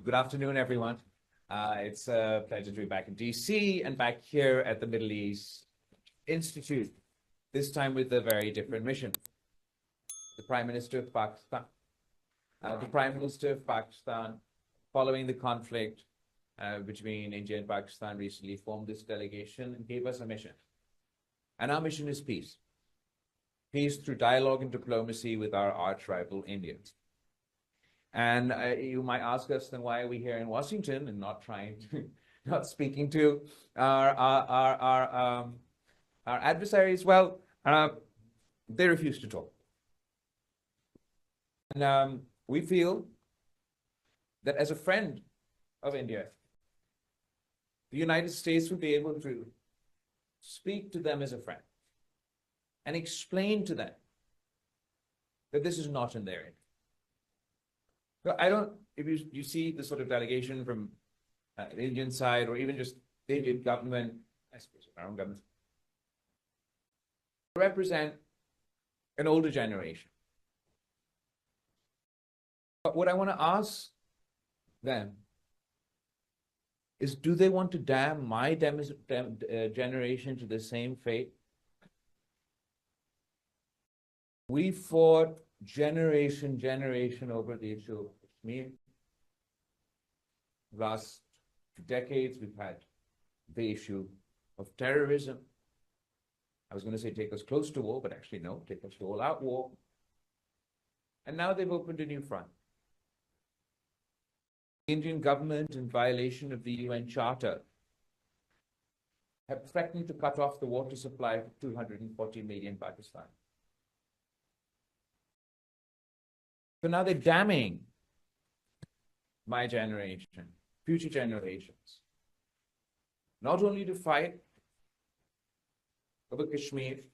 Good afternoon, everyone. It's a pleasure to be back in DC and back here at the Middle East Institute, this time with a very different mission. The Prime Minister of Pakistan, following the conflict between India and Pakistan, recently formed this delegation and gave us a mission. And our mission is peace. Peace through dialogue and diplomacy with our arch rival, India. And you might ask us, then why are we here in Washington and not not speaking to our adversaries? Well, they refuse to talk. And we feel that as a friend of India, the United States would be able to speak to them as a friend and explain to them that this is not in their interest. So I don't, if you see the sort of delegation from the Indian side, or even just the Indian government, I suppose our own government, represent an older generation. But what I want to ask them is, do they want to damn my generation to the same fate? We fought generation over the issue of Kashmir. Last decades, we've had the issue of terrorism. I was going to say take us close to war, but actually no, take us to all-out war. And now they've opened a new front. The Indian government, in violation of the UN Charter, have threatened to cut off the water supply of 240 million Pakistan. So now they're damning my generation, future generations, not only to fight over Kashmir,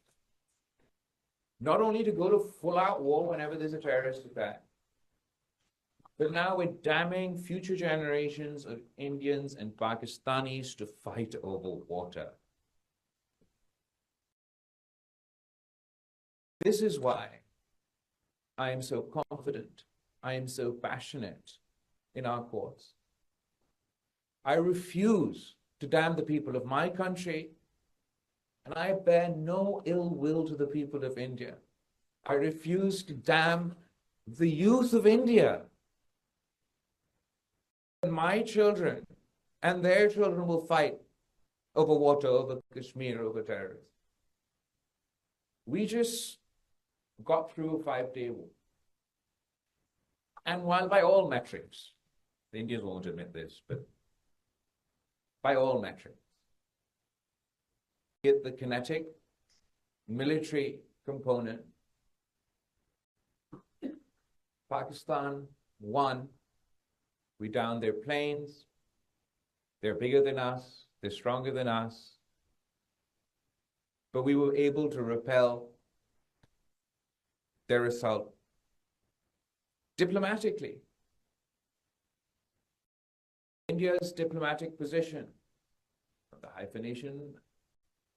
not only to go to full-out war whenever there's a terrorist attack, but now we're damning future generations of Indians and Pakistanis to fight over water. This is why I am so confident, I am so passionate in our cause. I refuse to damn the people of my country, and I bear no ill will to the people of India. I refuse to damn the youth of India. My children and their children will fight over water, over Kashmir, over terrorism. We just got through a 5-day war. And while by all metrics, the Indians won't admit this, but by all metrics, get the kinetic, military component, Pakistan won. We downed their planes. They're bigger than us. They're stronger than us. But we were able to repel their assault diplomatically. India's diplomatic position,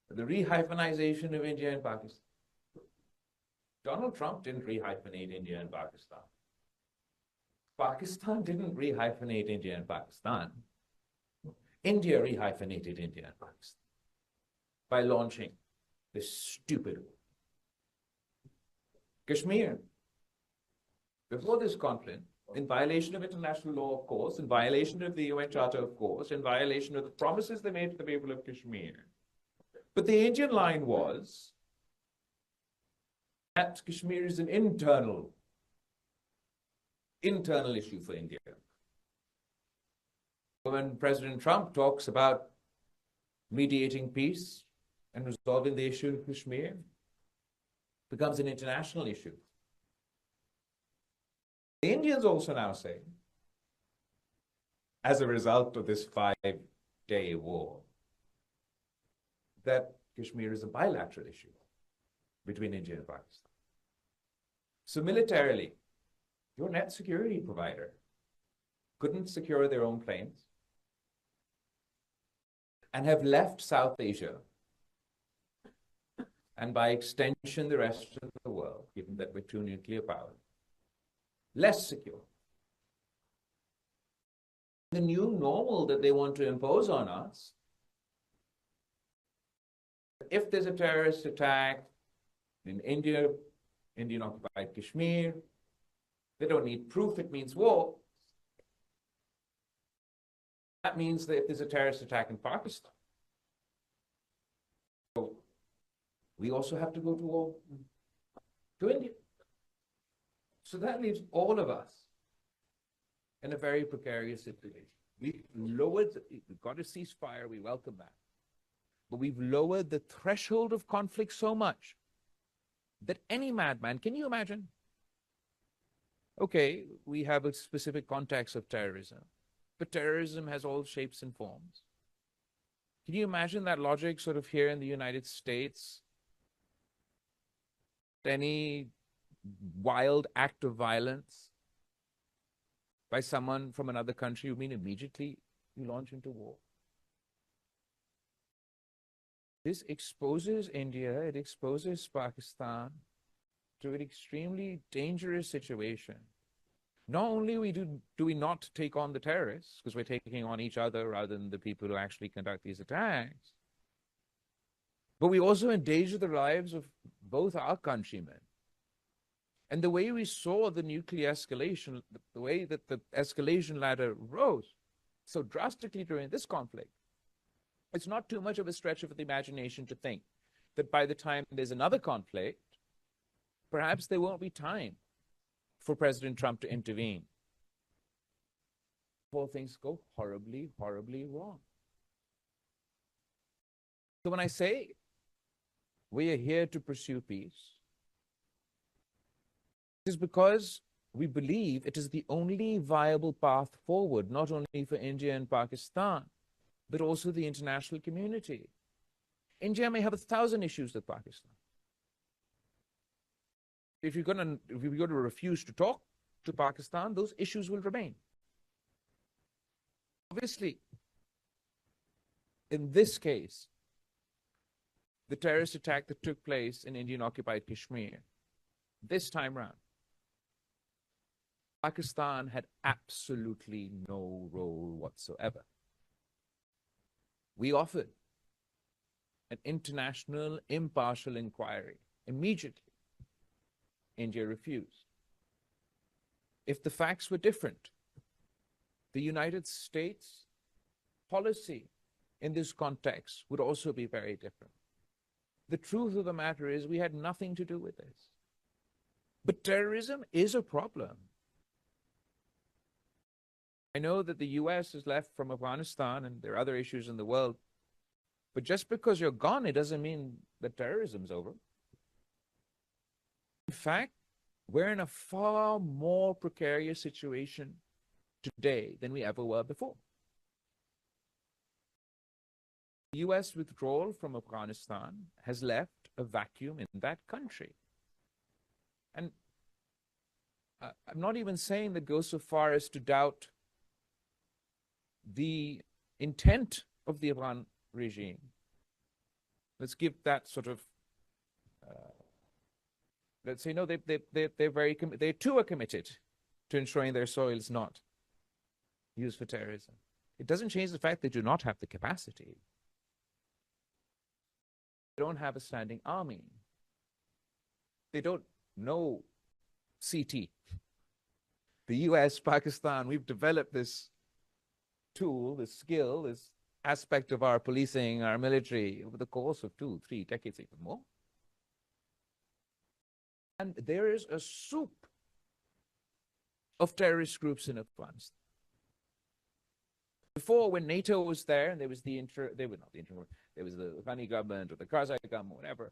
the rehyphenization of India and Pakistan. Donald Trump didn't rehyphenate India and Pakistan. Pakistan didn't rehyphenate India and Pakistan. India rehyphenated India and Pakistan by launching this stupid war. Kashmir, before this conflict, in violation of international law, of course, in violation of the UN Charter, of course, in violation of the promises they made to the people of Kashmir. But the Indian line was that Kashmir is an internal issue for India. When President Trump talks about mediating peace and resolving the issue of Kashmir, it becomes an international issue. The Indians also now say, as a result of this 5-day war, that Kashmir is a bilateral issue between India and Pakistan. So militarily, your net security provider couldn't secure their own planes and have left South Asia, and by extension the rest of the world, given that we're two nuclear powers, less secure. the new normal that they want to impose on us. If there's a terrorist attack in India, Indian occupied Kashmir, they don't need proof, it means war. That means that if there's a terrorist attack in Pakistan, so we also have to go to war to India. So that leaves all of us in a very precarious situation. We've got a ceasefire, we welcome that. But we've lowered the threshold of conflict so much that any madman, can you imagine? Okay, we have a specific context of terrorism, but terrorism has all shapes and forms. Can you imagine that logic sort of here in the United States? Any wild act of violence by someone from another country, you mean immediately you launch into war? This exposes India, it exposes Pakistan to an extremely dangerous situation. Not only do we not take on the terrorists, because we're taking on each other rather than the people who actually conduct these attacks, but we also endanger the lives of both our countrymen. And the way we saw the nuclear escalation, the way that the escalation ladder rose so drastically during this conflict, it's not too much of a stretch of the imagination to think that by the time there's another conflict, perhaps there won't be time for President Trump to intervene before things go horribly, horribly wrong. So when I say we are here to pursue peace, it is because we believe it is the only viable path forward, not only for India and Pakistan, but also the international community. India may have 1,000 issues with Pakistan. If you're going to refuse to talk to Pakistan, those issues will remain. Obviously, in this case, the terrorist attack that took place in Indian-occupied Kashmir, this time round, Pakistan had absolutely no role whatsoever. We offered an international impartial inquiry immediately. India refused. If the facts were different, the United States policy in this context would also be very different. The truth of the matter is we had nothing to do with this. But terrorism is a problem. I know that the US is left from Afghanistan and there are other issues in the world, but just because you're gone, it doesn't mean that terrorism's over. In fact, we're in a far more precarious situation today than we ever were before. The US withdrawal from Afghanistan has left a vacuum in that country. And I'm not even saying that goes so far as to doubt the intent of the Afghan regime. Let's give that sort of, let's say, no, they too are committed to ensuring their soil is not used for terrorism. It doesn't change the fact they do not have the capacity. They don't have a standing army. They don't know CT. The US, Pakistan, we've developed this tool, this skill, this aspect of our policing, our military, over the course of 2, 3 decades, even more. And there is a soup of terrorist groups in Afghanistan. Before, when NATO was there, and there was the Afghani government or the Karzai government, whatever,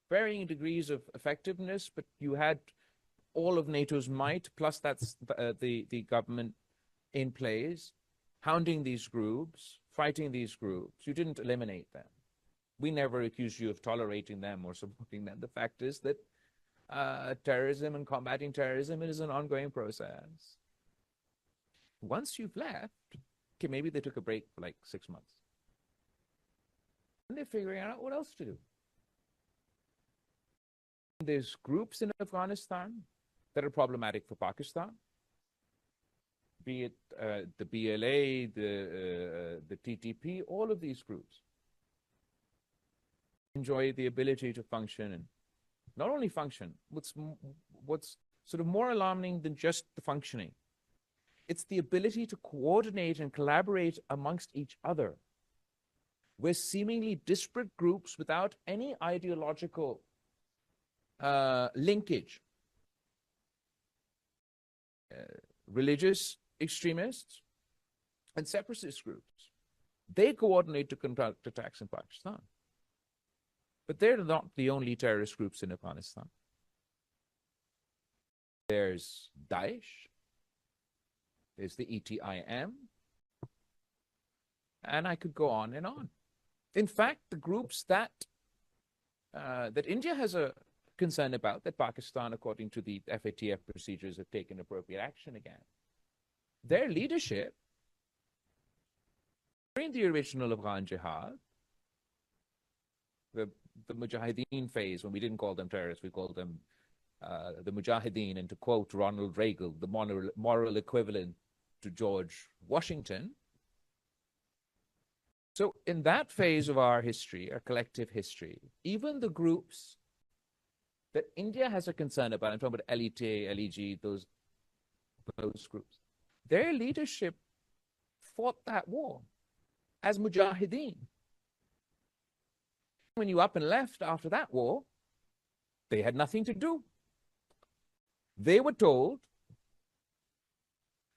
varying degrees of effectiveness, but you had all of NATO's might, plus that's the government in place, hounding these groups, fighting these groups. You didn't eliminate them. We never accused you of tolerating them or supporting them. The fact is that terrorism and combating terrorism is an ongoing process. Once you've left, okay, maybe they took a break for like 6 months. And they're figuring out what else to do. There's groups in Afghanistan that are problematic for Pakistan. be it the BLA, the TTP, all of these groups enjoy the ability to function, and not only function, what's sort of more alarming than just the functioning, it's the ability to coordinate and collaborate amongst each other, where seemingly disparate groups without any ideological linkage, religious extremists and separatist groups, they coordinate to conduct attacks in Pakistan. But they're not the only terrorist groups in Afghanistan. There's Daesh, there's the ETIM, and I could go on and on. In fact, the groups that India has a concern about, that Pakistan, according to the FATF procedures, have taken appropriate action again, their leadership during the original Afghan Jihad, the Mujahideen phase, when we didn't call them terrorists, we called them the Mujahideen, and to quote Ronald Reagan, the moral equivalent to George Washington. So in that phase of our history, our collective history, even the groups that India has a concern about, I'm talking about LET, LEG, those groups, their leadership fought that war as Mujahideen. When you up and left after that war, they had nothing to do. They were told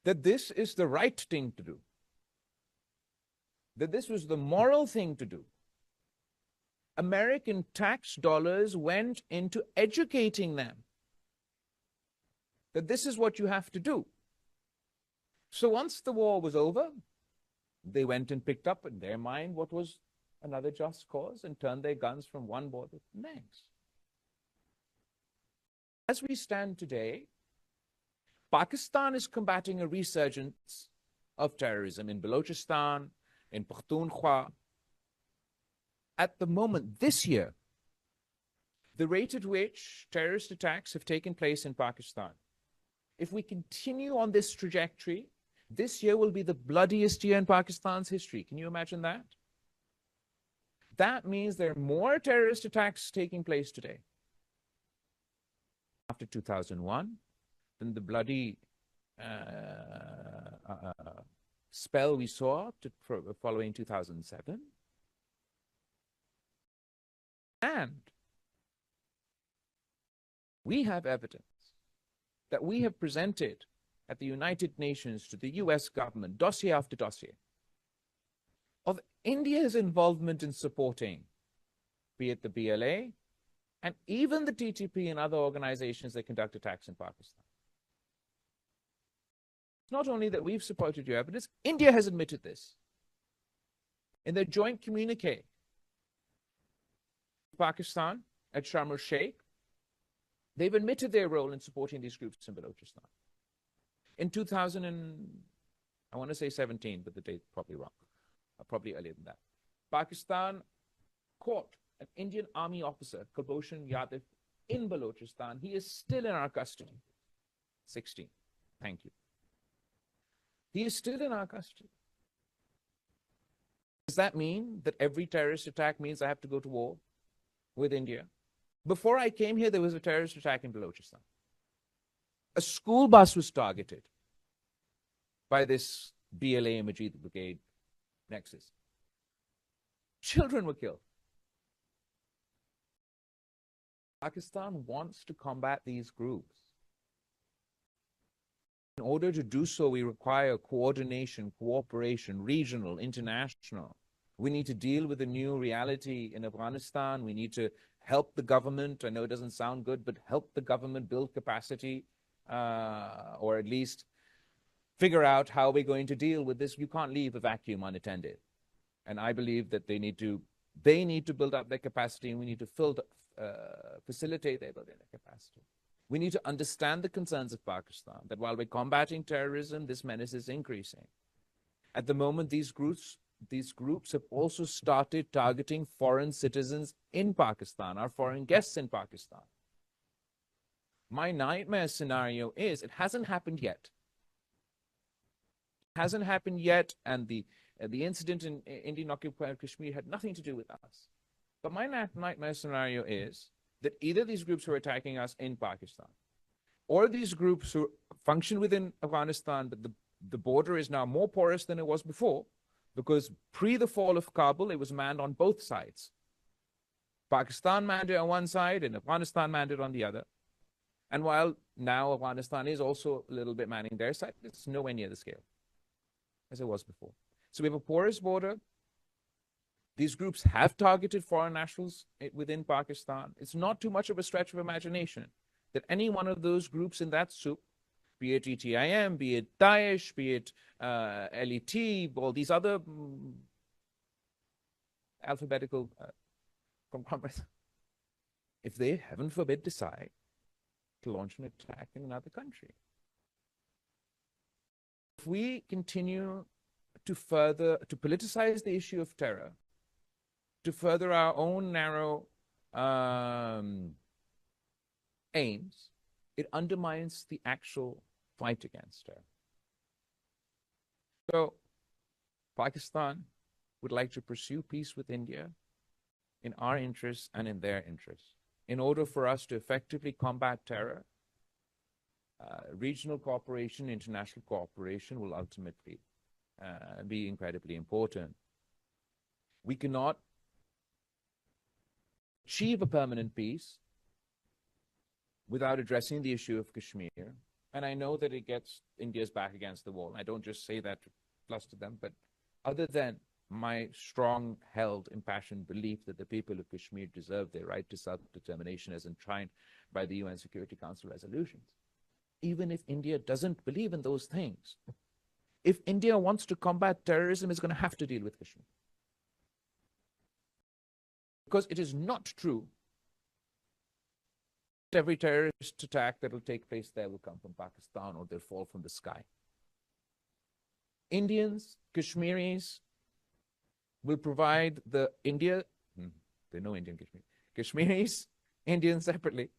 that this is the right thing to do, that this was the moral thing to do. American tax dollars went into educating them that this is what you have to do. So once the war was over, they went and picked up in their mind what was another just cause and turned their guns from one border to the next. As we stand today, Pakistan is combating a resurgence of terrorism in Balochistan, in Pakhtunkhwa. At the moment, this year, the rate at which terrorist attacks have taken place in Pakistan, if we continue on this trajectory, this year will be the bloodiest year in Pakistan's history. Can you imagine that? That means there are more terrorist attacks taking place today after 2001 than the bloody spell we saw following 2007. And we have evidence that we have presented at the United Nations to the US government, dossier after dossier, of India's involvement in supporting, be it the BLA, and even the TTP and other organizations that conduct attacks in Pakistan. It's not only that we've supported your evidence, India has admitted this. In their joint communique, Pakistan at Sharm el-Sheikh, they've admitted their role in supporting these groups in Balochistan. In 2017, but the date's probably wrong, probably earlier than that, Pakistan caught an Indian army officer, Kulbhushan Yadav, in Balochistan. He is still in our custody. 16. Thank you. He is still in our custody. Does that mean that every terrorist attack means I have to go to war with India? Before I came here, there was a terrorist attack in Balochistan. A school bus was targeted by this BLA Majid Brigade nexus. Children were killed. Pakistan wants to combat these groups. In order to do so, we require coordination, cooperation, regional, international. We need to deal with the new reality in Afghanistan. We need to help the government. I know it doesn't sound good, but help the government build capacity, or at least figure out how we're going to deal with this. You can't leave a vacuum unattended. And I believe that they need to build up their capacity, and we need to facilitate their building their capacity. We need to understand the concerns of Pakistan, that while we're combating terrorism, this menace is increasing. At the moment, these groups have also started targeting foreign citizens in Pakistan, our foreign guests in Pakistan. My nightmare scenario is, it hasn't happened yet, hasn't happened yet, and the incident in Indian occupied Kashmir had nothing to do with us. But my nightmare scenario is that either these groups are attacking us in Pakistan, or these groups who function within Afghanistan, but the border is now more porous than it was before, because pre the fall of Kabul, it was manned on both sides. Pakistan manned it on one side and Afghanistan manned it on the other. And while now Afghanistan is also a little bit manning their side, it's nowhere near the scale as it was before. So we have a porous border. These groups have targeted foreign nationals within Pakistan. It's not too much of a stretch of imagination that any one of those groups in that soup, be it ETIM, be it Daesh, be it LET, all these other alphabetical conglomerates, if they, heaven forbid, decide to launch an attack in another country. If we continue to politicize the issue of terror, to further our own narrow aims, it undermines the actual fight against terror. So Pakistan would like to pursue peace with India in our interests and in their interests. In order for us to effectively combat terror, regional cooperation, international cooperation will ultimately be incredibly important. We cannot achieve a permanent peace without addressing the issue of Kashmir. And I know that it gets India's back against the wall. I don't just say that to fluster them, but other than my strong-held, impassioned belief that the people of Kashmir deserve their right to self-determination as enshrined by the UN Security Council resolutions, even if India doesn't believe in those things, if India wants to combat terrorism, it's going to have to deal with Kashmir. Because it is not true that every terrorist attack that will take place there will come from Pakistan or they'll fall from the sky. Indians, Kashmiris will provide the India, they know Indian Kashmir, Kashmiris, Indians separately,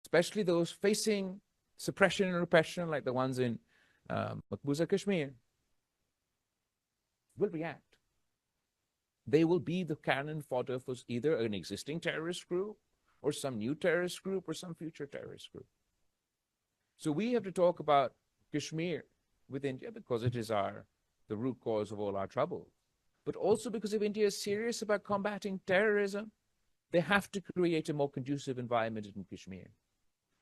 especially those facing suppression and repression like the ones in Maqbuza Kashmir, will react. They will be the cannon fodder for either an existing terrorist group or some new terrorist group or some future terrorist group. So we have to talk about Kashmir with India because it is the root cause of all our trouble. But also because if India is serious about combating terrorism, they have to create a more conducive environment in Kashmir.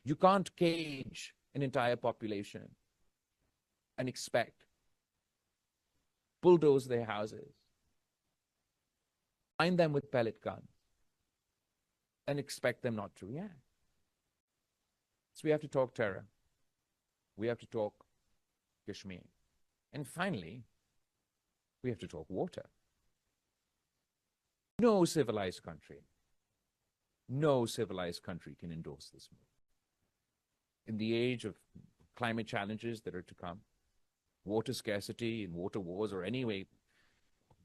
You can't cage an entire population and expect bulldoze their houses, find them with pellet guns, and expect them not to react. So we have to talk terror. We have to talk Kashmir. And finally, we have to talk water. No civilized country can endorse this move. In the age of climate challenges that are to come, water scarcity and water wars, or anyway,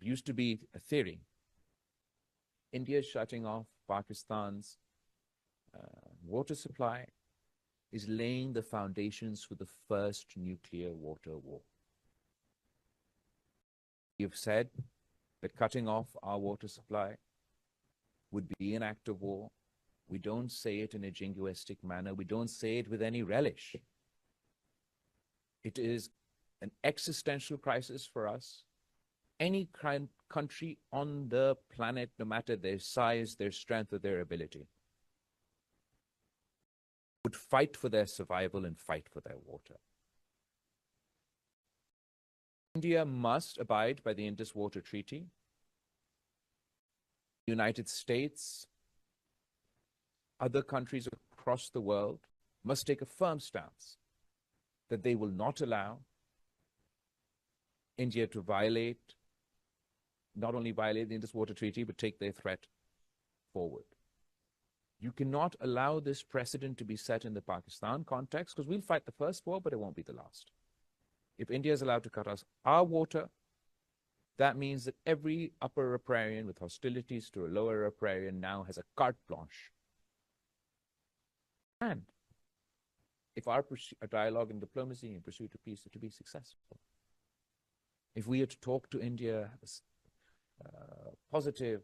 used to be a theory. India shutting off Pakistan's water supply is laying the foundations for the first nuclear water war. You've said that cutting off our water supply would be an act of war. We don't say it in a jingoistic manner. We don't say it with any relish. It is an existential crisis for us. Any country on the planet, no matter their size, their strength, or their ability, would fight for their survival and fight for their water. India must abide by the Indus Water Treaty. The United States, other countries across the world must take a firm stance that they will not allow India to not only violate the Indus Water Treaty, but take their threat forward. You cannot allow this precedent to be set in the Pakistan context, because we'll fight the first war, but it won't be the last. If India is allowed to cut us our water, that means that every upper riparian with hostilities to a lower riparian now has a carte blanche. And if our dialogue and diplomacy in pursuit of peace are to be successful, if we are to talk to India, have a positive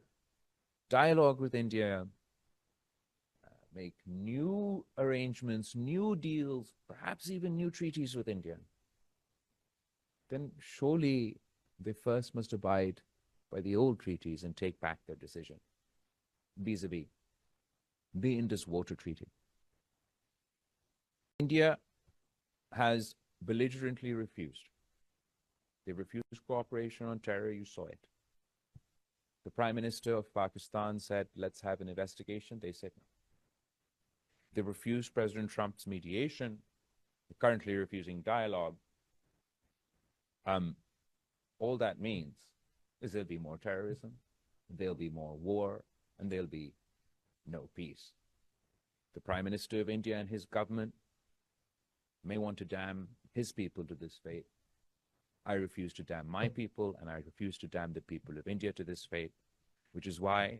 dialogue with India, make new arrangements, new deals, perhaps even new treaties with India, then surely they first must abide by the old treaties and take back their decision vis-a-vis the Indus Water Treaty. India has belligerently refused. They refused cooperation on terror, you saw it. The Prime Minister of Pakistan said, let's have an investigation. They said no. They refused President Trump's mediation, currently refusing dialogue. All that means is there'll be more terrorism, there'll be more war, and there'll be no peace. The Prime Minister of India and his government may want to damn his people to this fate. I refuse to damn my people, and I refuse to damn the people of India to this fate, which is why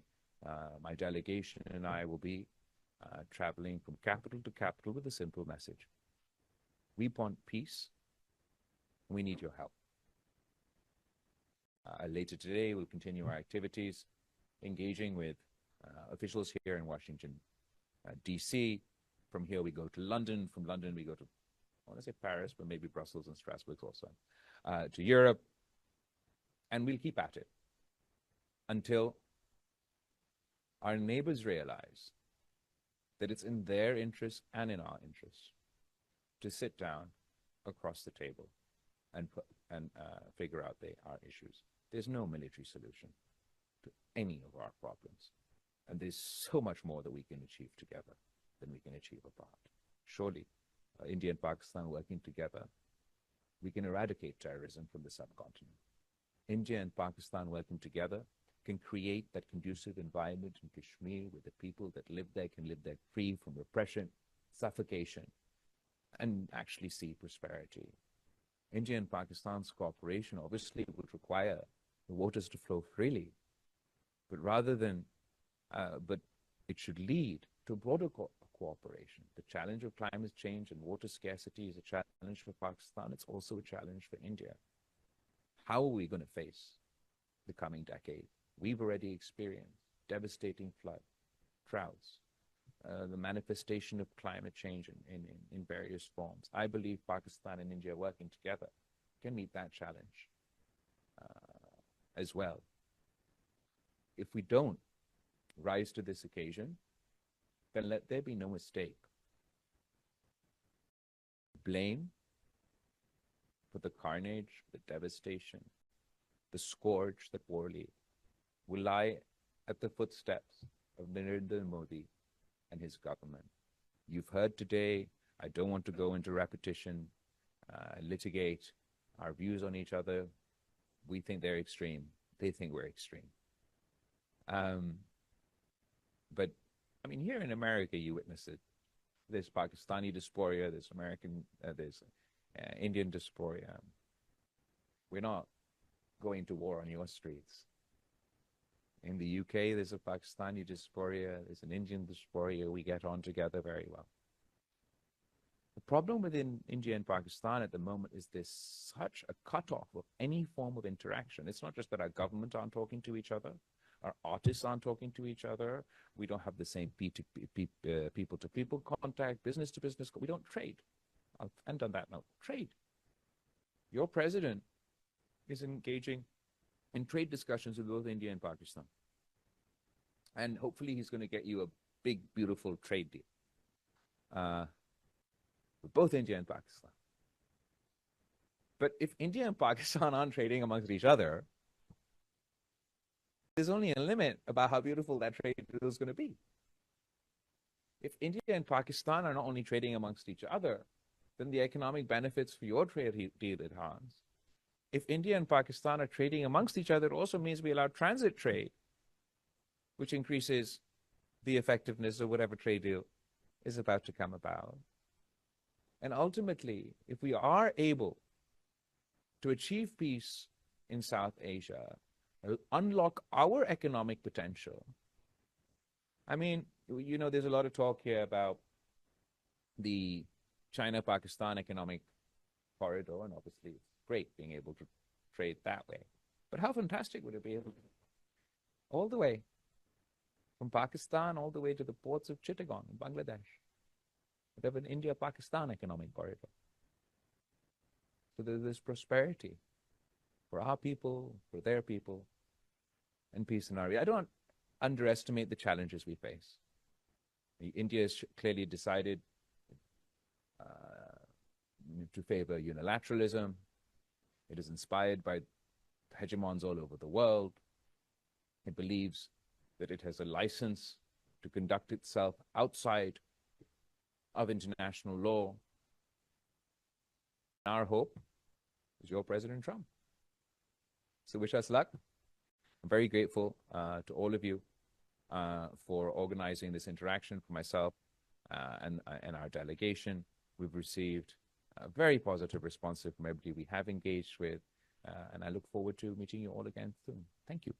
my delegation and I will be traveling from capital to capital with a simple message. We want peace. We need your help. Later today, we'll continue our activities, engaging with officials here in Washington, D.C. From here, we go to London. From London, we go to, I want to say Paris, but maybe Brussels and Strasbourg also, to Europe. And we'll keep at it until our neighbors realize that it's in their interest and in our interest to sit down across the table and figure out our issues. There's no military solution to any of our problems. And there's so much more that we can achieve together than we can achieve apart. Surely, India and Pakistan working together, we can eradicate terrorism from the subcontinent. India and Pakistan working together can create that conducive environment in Kashmir where the people that live there can live there free from repression, suffocation, and actually see prosperity. India and Pakistan's cooperation obviously would require the waters to flow freely, but it should lead to broader cooperation. The challenge of climate change and water scarcity is a challenge for Pakistan. It's also a challenge for India. How are we going to face the coming decade? We've already experienced devastating floods, droughts, the manifestation of climate change in various forms. I believe Pakistan and India working together can meet that challenge as well. If we don't rise to this occasion, then let there be no mistake. Blame for the carnage, the devastation, the scourge that war leaves will lie at the footsteps of Narendra Modi and his government. You've heard today, I don't want to go into repetition, litigate our views on each other. We think they're extreme. They think we're extreme. But, I mean, here in America, you witness it. There's Pakistani dysphoria, there's Indian dysphoria. We're not going to war on your streets. In the UK, there's a Pakistani dysphoria, there's an Indian dysphoria. We get on together very well. The problem within India and Pakistan at the moment is there's such a cutoff of any form of interaction. It's not just that our government aren't talking to each other, our artists aren't talking to each other, we don't have the same people-to-people contact, business-to-business. We don't trade. I'll end on that note. Trade. Your president is engaging in trade discussions with both India and Pakistan. And hopefully he's going to get you a big, beautiful trade deal with both India and Pakistan. But if India and Pakistan aren't trading amongst each other, there's only a limit about how beautiful that trade deal is going to be. If India and Pakistan are not only trading amongst each other, then the economic benefits for your trade deal enhance. If India and Pakistan are trading amongst each other, it also means we allow transit trade, which increases the effectiveness of whatever trade deal is about to come about. And ultimately, if we are able to achieve peace in South Asia, unlock our economic potential. I mean, you know, there's a lot of talk here about the China-Pakistan economic corridor, and obviously it's great being able to trade that way. But how fantastic would it be able to, all the way from Pakistan all the way to the ports of Chittagong in Bangladesh, would have an India-Pakistan economic corridor. So there's prosperity for our people, for their people, and peace in our area. I don't underestimate the challenges we face. India has clearly decided to favor unilateralism. It is inspired by hegemons all over the world. It believes that it has a license to conduct itself outside of international law. Our hope is your President Trump. So wish us luck. I'm very grateful to all of you for organizing this interaction for myself and our delegation. We've received a very positive response from everybody we have engaged with, and I look forward to meeting you all again soon. Thank you.